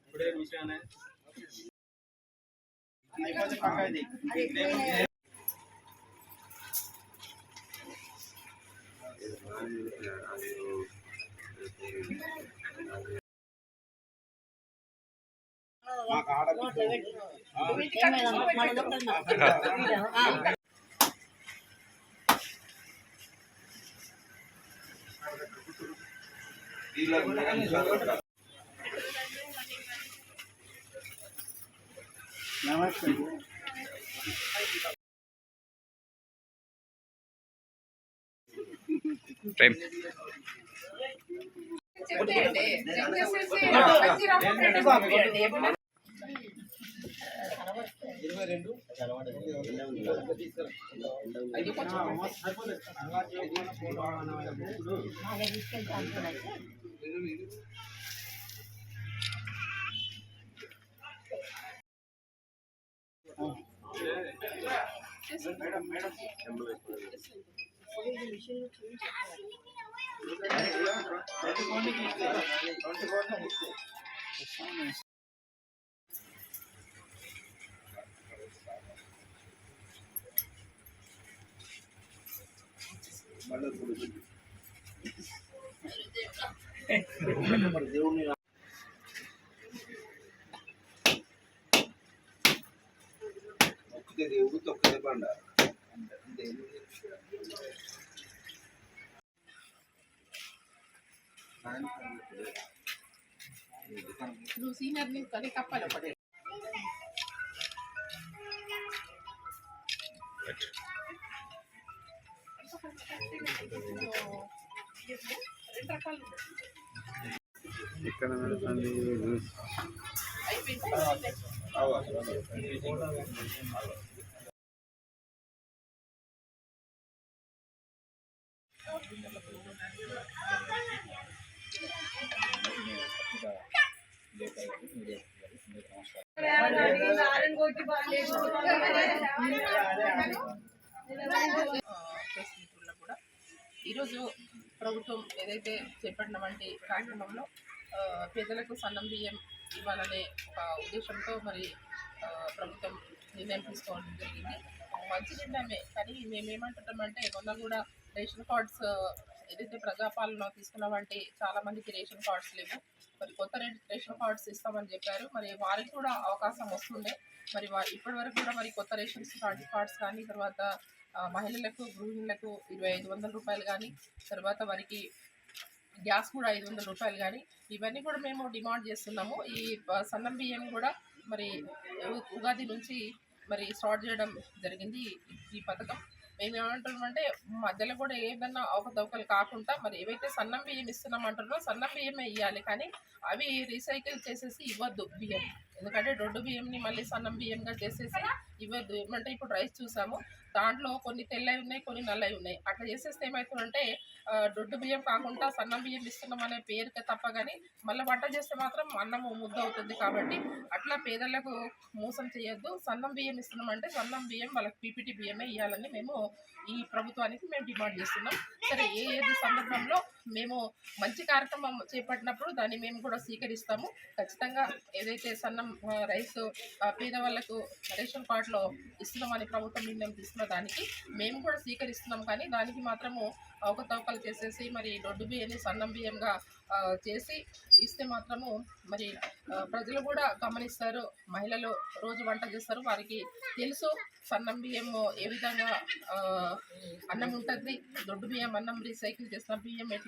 ఇప్పుడే విషయాన్ని నమస్తే. దేవుని దేవుడు తొక్కదే పండ నువ్వు సీనియర్ ని కది కప్పాలి ఒకటి రెండు రకాలు ఇక్కడ ఈరోజు ప్రభుత్వం ఏదైతే చేపట్టిన వంటి కార్యక్రమంలో పేదలకు సన్నం బియ్యం ఇవ్వాలనే ఒక ఉద్దేశంతో మరి ప్రభుత్వం నిర్ణయం తీసుకోవడం జరిగింది. మంచి నిర్ణయమే, కానీ మేమేమంటున్నామంటే మొన్న కూడా రేషన్ కార్డ్స్ ఏదైతే ప్రజాపాలన తీసుకున్నామంటే చాలామందికి రేషన్ కార్డ్స్ లేవు. మరి కొత్త రేషన్ కార్డ్స్ ఇస్తామని చెప్పారు. మరి వారికి కూడా అవకాశం వస్తుండే. మరి ఇప్పటి వరకు కూడా మరి కొత్త రేషన్ కార్డ్స్ కానీ, తర్వాత మహిళలకు గృహిణులకు 2500 రూపాయలు కానీ, తర్వాత వారికి గ్యాస్ కూడా 500 రూపాయలు కానీ, ఇవన్నీ కూడా మేము డిమాండ్ చేస్తున్నాము. ఈ సన్నం బియ్యం కూడా మరి ఉగాది నుంచి మరి స్టార్ట్ చేయడం జరిగింది ఈ పథకం. మేము ఏమంటున్నామంటే మధ్యలో కూడా ఏదన్నా అవకతవకలు కాకుండా మరి ఏవైతే సన్నం బియ్యం ఇస్తున్నామంటున్నారో సన్నం బియ్యమే ఇవ్వాలి, కానీ అవి రీసైకిల్ చేసేసి ఇవ్వద్దు బియ్యం. ఎందుకంటే దొడ్డు బియ్యంని మళ్ళీ సన్నం బియ్యంగా చేసేసి ఇవ్వద్దు. ఏమంటే ఇప్పుడు రైస్ చూసాము, దాంట్లో కొన్ని తెల్లవి ఉన్నాయి, కొన్ని నల్లవి ఉన్నాయి. అట్లా చేసేస్తే ఏమవుతుందంటే దొడ్డు బియ్యం కాకుండా సన్నం బియ్యం ఇస్తున్నాం అనే పేరుకే తప్ప, కానీ మళ్ళీ వంట చేస్తే మాత్రం అన్నము ముద్ద అవుతుంది. కాబట్టి అట్లా పేదలకు మోసం చేయొద్దు. సన్నం బియ్యం ఇస్తున్నామంటే సన్నం బియ్యం వాళ్ళకి పీపీటీ బియ్యమే ఇవ్వాలని మేము ఈ ప్రభుత్వానికి మేము డిమాండ్ చేస్తున్నాం. సరే, ఏది సందర్భంలో మేము మంచి కార్యక్రమం చేపట్టినప్పుడు దాన్ని మేము కూడా స్వీకరిస్తాము. ఖచ్చితంగా ఏదైతే సన్నం రైస్ పేదవాళ్లకు రేషన్ కార్డులో ఇస్తున్నామని ప్రభుత్వం నిర్ణయం తీసుకున్న దానికి మేము కూడా స్వీకరిస్తున్నాం. కానీ దానికి మాత్రము అవకతవకలు చేసేసి మరి దొడ్డు బియ్యాన్ని సన్నం బియ్యంగా చేసి ఇస్తే మాత్రము మరి ప్రజలు కూడా గమనిస్తారు. మహిళలు రోజు వంట చేస్తారు, వారికి తెలుసు సన్నం బియ్యం ఏ విధంగా అన్నం ఉంటుంది, దొడ్డు బియ్యం అన్నం రీసైకిల్ చేసిన బియ్యం ఎట్లా